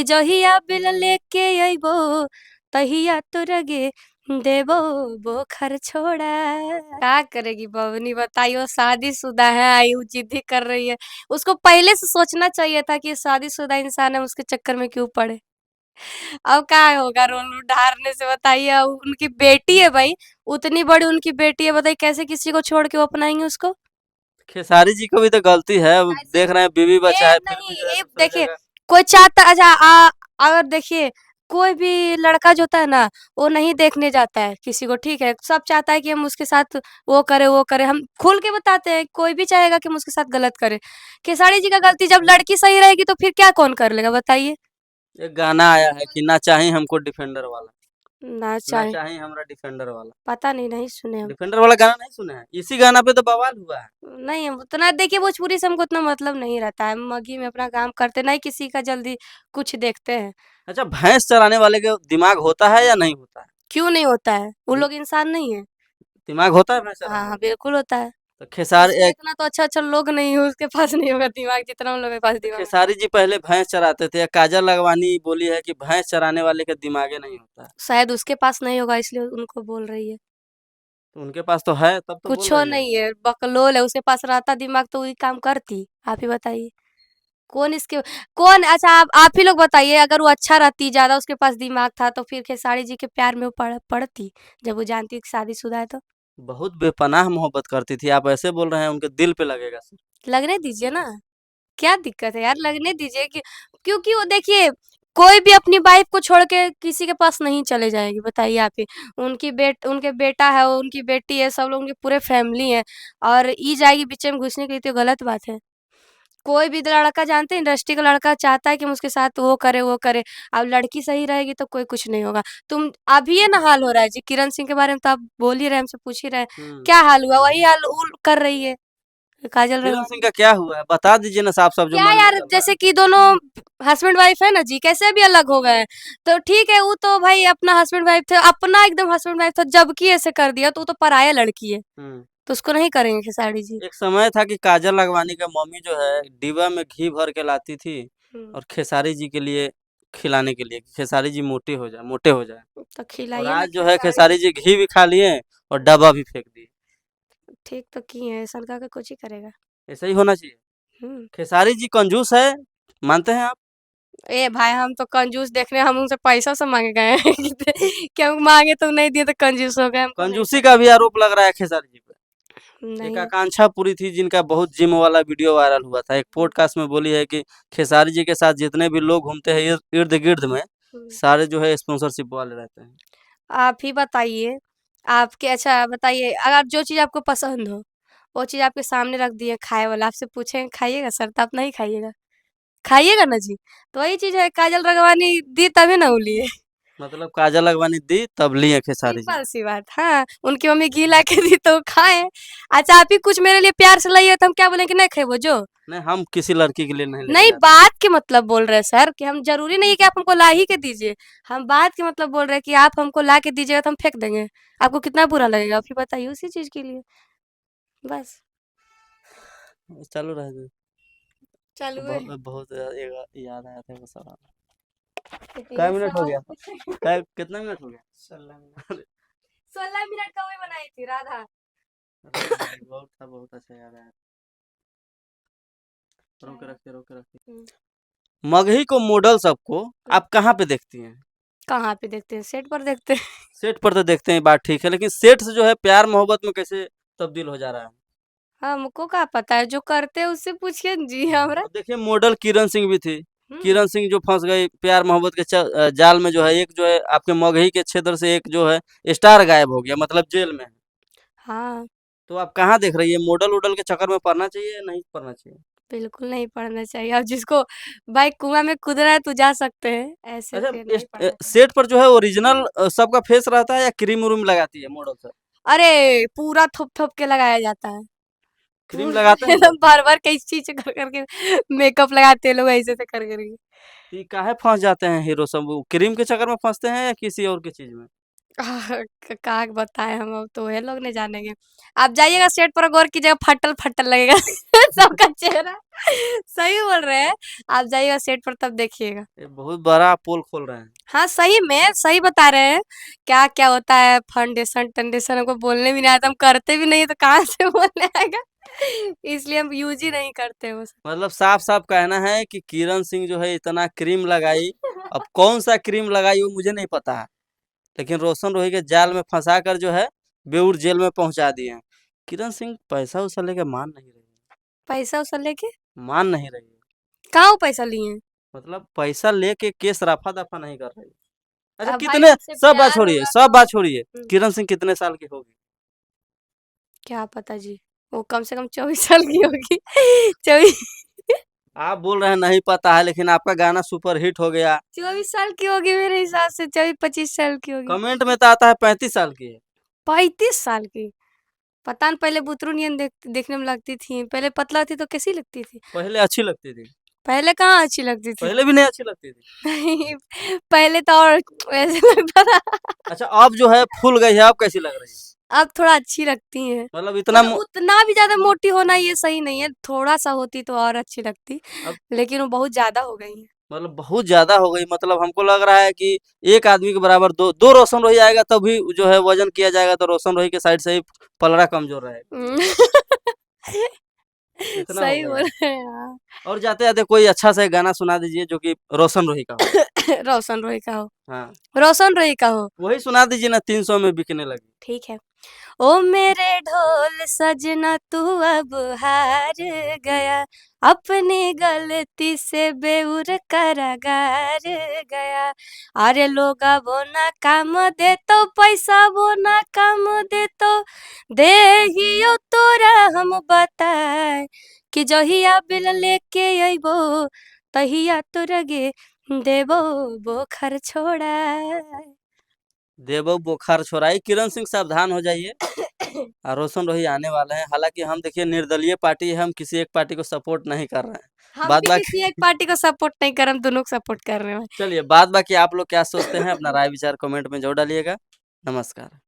जहिया बिल लेके अइबो तहिया तोरगे देबो बोखर छोड़ा। क्या करेगी बबनी बताइए, वो शादीशुदा है, आई वो जिद्दी कर रही है। उसको पहले से सोचना चाहिए था कि ये शादीशुदा इंसान है, उसके चक्कर में क्यों पड़े। अब क्या होगा रोल उधारने से, बताइए। अब उनकी बेटी है भाई, उतनी बड़ी उनकी बेटी है, बताइए कैसे किसी को छोड़ के वो अपनाएंगे उसको। खेसारी जी को भी तो गलती है, अब ऐसे देख रहे हैं बीवी बच्चा ये है फिर भी नहीं, जो है ये दूसरे देखिए, जगह। कोई चाहता अच्छा अगर देखिए, कोई भी लड़का जो होता है ना, वो नहीं देखने जाता है किसी को, ठीक है। सब चाहता है कि हम उसके साथ वो करे, हम खुल के बताते हैं, कोई भी चाहेगा कि हम उसके साथ गलत करें। खेसारी जी का गलती, जब लड़की सही रहेगी तो फिर क्या कौन कर लेगा बताइए। एक गाना आया है कि ना चाहे हमको डिफेंडर वाला, ना ना चाहे, चाहे हमरा डिफेंडर वाला। पता नहीं, नहीं सुने हम। डिफेंडर वाला गाना नहीं सुने हैं? इसी गाना पे तो बवाल हुआ है। नहीं, हम उतना देखिए, भोजपुरी से हमको उतना मतलब नहीं रहता है, मगही में अपना काम करते, नहीं किसी का जल्दी कुछ देखते हैं। अच्छा, भैंस चराने वाले के दिमाग होता है या नहीं होता है? क्यों नहीं होता है, वो दि- लोग इंसान नहीं है। दिमाग होता है भैंस हाँ चराने हाँ, वाले? बिल्कुल होता है। तो खेसारी उसका एक इतना तो अच्छा अच्छा लोग नहीं है, उसके पास नहीं होगा दिमाग जितना हम लोग के पास तो दिमाग है। खेसारी जी पहले भैंस चराते थे, काजल लगवानी बोली है कि भैंस चराने वाले के दिमागे नहीं होता है। शायद उसके पास नहीं होगा, इसलिए उनको बोल रही है। तो उनके पास तो है, तब तो बोल कुछो रही है। नहीं है, बकलोल है, उसके पास रहता दिमाग तो वही काम करती। आप ही बताइए, कौन इसके कौन अच्छा, आप ही लोग बताइए, अगर वो अच्छा रहती, ज्यादा उसके पास दिमाग था, तो फिर खेसारी जी के प्यार में वो पड़ती, जब वो जानती कि शादीशुदा है तो। बहुत बेपनाह मोहब्बत करती थी, आप ऐसे बोल रहे हैं उनके दिल पे लगेगा सर। लगने दीजिए ना, क्या दिक्कत है यार, लगने दीजिए कि, क्योंकि वो देखिए, कोई भी अपनी वाइफ को छोड़ के किसी के पास नहीं चले जाएगी, बताइए आप ही। उनके बेटा है, उनकी बेटी है, सब लोग उनकी पूरे फैमिली है, और ई जाएगी बीच में घुसने के लिए, तो गलत बात है। कोई भी लड़का, जानते हैं, इंडस्ट्री का लड़का चाहता है कि हम उसके साथ वो करे। अब लड़की सही रहेगी तो कोई कुछ नहीं होगा। तुम अभी ये ना हाल हो रहा है जी, किरण सिंह के बारे में तो आप बोल ही रहे हैं, हमसे पूछ ही रहे हैं। हम्म। क्या हाल हुआ, वही हाल वो कर रही है, काजल किरण राघवानी। सिंह का क्या हुआ है बता दीजिए ना, साफ साफ जो क्या मन में यार, चल रहा है। जैसे कि दोनों हस्बैंड वाइफ है ना जी, कैसे भी अलग हो गए हैं। तो ठीक है, वो तो भाई अपना हस्बैंड वाइफ थे, अपना एकदम हस्बैंड वाइफ था, जबकि ऐसे कर दिया तो वो तो पराया लड़की है, हम्म। तो उसको नहीं करेंगे खेसारी जी। एक समय था कि काजल लगवानी का मम्मी जो है डिब्बा में घी भर के लाती थी हम्म, और खेसारी जी के लिए खिलाने के लिए कि खेसारी जी मोटे हो जाए। तो और खिलाइए ना आज जो है खेसारी जी। खेसारी जी घी भी खा लिए और डब्बा भी फेंक दिए। ठीक तो किए हैं, सरकार का कुछ ही करेगा। ऐसा ही होना चाहिए। हम्म। खेसारी जी कंजूस है, मानते हैं आप? ए भाई, हम तो कंजूस देखने, हम उनसे पैसा से मांगे गए हैं कि हम मांगे तो नहीं दिए, तो कंजूस हो गए, हमको नहीं कंजूसी पता। का भी आरोप लग रहा है खेसारी जी पे। एक नहीं। आकांक्षा पूरी थी जिनका बहुत जिम वाला वीडियो वायरल हुआ था, एक हम्म, पॉडकास्ट में बोली है कि खेसारी जी के साथ जितने भी लोग घूमते हैं इर्द गिर्द में, हम्म। सारे जो है स्पॉन्सरशिप वाले रहते हैं। आप ही बताइए, आपके अच्छा बताइए, अगर जो चीज़ आपको पसंद हो, वो चीज़ आपके सामने रख दिए खाए वाला, आपसे पूछें खाइएगा सर, तो आप नहीं खाइएगा, खाइएगा ना जी। तो वही चीज़ है, काजल राघवानी दी तभी ना वो लिए। मतलब काजल लगवानी दी तब लिए खेसारी जी। सिंपल सी बात, हाँ, उनकी मम्मी घी ला के दी तो वो खाए। अच्छा, आप ही कुछ मेरे लिए प्यार से लाइए, तो हम क्या बोलें कि नहीं खेबो जो। नहीं, हम किसी लड़की के लिए नहीं लेके नहीं, जाते। बात के मतलब बोल रहे हैं सर, कि हम जरूरी नहीं है कि आप हमको ला ही के दीजिए। हम बात के मतलब बोल रहे हैं कि आप हमको ला के दीजिएगा तो हम फेंक देंगे। आपको कितना बुरा लगेगा, फिर बताइए, उसी चीज के लिए बस। चलो रह दो। चालू है। बहुत याद आया था वो सवाल। कै ये मिनट हो सवाल गया? कै कितना मिनट हो गया? 16 मिनट। 16 मिनट का वही बनाई थी राधा। बहुत था, बहुत अच्छा याद आया। क्या रोके है? रखिए, रोके रखिए। हम्म, मगही को मॉडल सबको हम्म। आप कहाँ पे देखती हैं? कहाँ पे देखते हैं, सेट पर देखते हैं। सेट पर तो देखते हैं, बात ठीक है, लेकिन सेट से जो है प्यार मोहब्बत में कैसे तब्दील हो जा रहा है? हमको क्या पता है, जो करते हैं उससे पूछिए न जी हमरा। अब देखिए मॉडल किरण सिंह भी थी। हम्म। किरण सिंह जो फंस गई प्यार मोहब्बत के जाल में, जो है एक जो है आपके मगही के क्षेत्र से एक जो है स्टार गायब हो गया, मतलब जेल में है। हाँ, तो आप कहाँ देख रही है? मॉडल वोडल के चक्कर में पड़ना चाहिए या नहीं पड़ना चाहिए? बिल्कुल नहीं पढ़ना चाहिए। अब जिसको भाई कुआं में कूदना है तो जा सकते हैं, ऐसे अच्छा, फिर नहीं पढ़ना चाहिए। सेट पर जो है ओरिजिनल सबका फेस रहता है या क्रीम उरीम लगाती है मॉडल सब? अरे, पूरा थोप थोप के लगाया जाता है, क्रीम पूरा लगाते हैं एकदम सब? बार बार कई चीज कर करके मेकअप लगाते हैं लोग, ऐसे ऐसे कर करके। तो ये काहे फंस जाते हैं हीरो सब? वो क्रीम के चक्कर में फंसते हैं या किसी और की चीज में? का बताएँ हम, अब तो वही लोग नहीं जानेंगे। आप जाइएगा सेट पर, गौर कीजिएगा, फटल-फटल लगेगा सबका चेहरा। सही बोल रहे हैं। आप जाइएगा सेट पर तब देखिएगा। ये बहुत बड़ा पोल खोल रहे हैं। हाँ, सही में, सही बता रहे हैं। क्या-क्या होता है फाउंडेशन-टंडेशन हमको बोलने भी नहीं आता, हम करते भी नहीं है तो कहाँ से बोलने आएगा। इसलिए हम यूज़ ही नहीं करते वो सब। मतलब साफ-साफ कहना है कि किरण सिंह जो है इतना क्रीम लगाई, अब कौन-सा क्रीम लगाई वो मुझे नहीं पता है। लेकिन रोशन रोही के जाल में फँसाकर जो है बेऊर जेल में पहुँचा दिए हैं। किरण सिंह पैसा-वैसा लेके मान नहीं रही है, पैसा-वैसा लेके? मान नहीं रही है। कहाँ वो पैसा लिए हैं? मतलब पैसा लेके केस रफा-दफा नहीं कर रही है। अच्छा अब भाई कितने उनसे प्यार होगा सब तो बात छोड़िए, हुँ, किरण सिंह कितने साल की होगी? क्या पता जी। वो कम से कम 24 साल की होगी। 24 आप बोल रहे हैं नहीं पता है लेकिन आपका गाना सुपर हिट हो गया। 24 साल की होगी मेरे हिसाब से, 24-25 साल की होगी। कमेंट में तो आता है 35 साल की है। 35 साल की? पता नहीं, पहले बुतरू नियन देखने में लगती थी। पहले पतला थी तो कैसी लगती थी? पहले अच्छी लगती थी, पहले कहाँ अच्छी लगती थी? पहले भी नहीं अच्छी लगती थी। नहीं, पहले तो और वैसे लगता था। अच्छा अब जो है फूल गई है, अब कैसी लग रही है? अब थोड़ा अच्छी लगती हैं। मतलब इतना मतलब उतना भी ज़्यादा मोटी होना ये सही नहीं है, थोड़ा-सा होती तो और अच्छी लगती, अब लेकिन वो बहुत ज़्यादा हो गई हैं। मतलब बहुत ज़्यादा हो गई, मतलब हमको लग रहा है कि एक आदमी के बराबर दो रोशन रोही आएगा तभी जो है वज़न किया जाएगा तो रोशन रोही के साइड से ही पलड़ा कमज़ोर रहेगा। हुँ। इतना हो सही गया बोल है। रहे हैं आप। और जाते-जाते कोई अच्छा सा एक गाना सुना दीजिए जो कि रोशन रोही का हो। रोशन रोही का हो, हाँ, रोशन रोही का हो। वही सुना दीजिए ना 300 में बिकने लगी। ठीक है। ओ मेरे ढोल सजना तू अब हार गया, अपनी गलती से बेउर कारागार गया। अरे लोग वो ना काम दे तो पैसा वो ना काम दे तो देहियो तोरा हम बताए कि जहिया बिल लेके अइबो तहिया तोरा गे देबो बोखर छोड़ाए। देवो बुखार छोड़ाई, किरण सिंह सावधान हो जाइए। रोशन रोही आने वाले हैं। हालाँकि हम देखिए निर्दलीय पार्टी है, हम किसी एक पार्टी को सपोर्ट नहीं कर रहे हैं। हम बाद भी बाकी किसी एक पार्टी को सपोर्ट नहीं कर रहे, हम दोनों को सपोर्ट कर रहे हैं। चलिए बाद बाकी आप लोग क्या सोचते हैं अपना राय विचार कमेंट में ज़रूर डालिएगा। नमस्कार।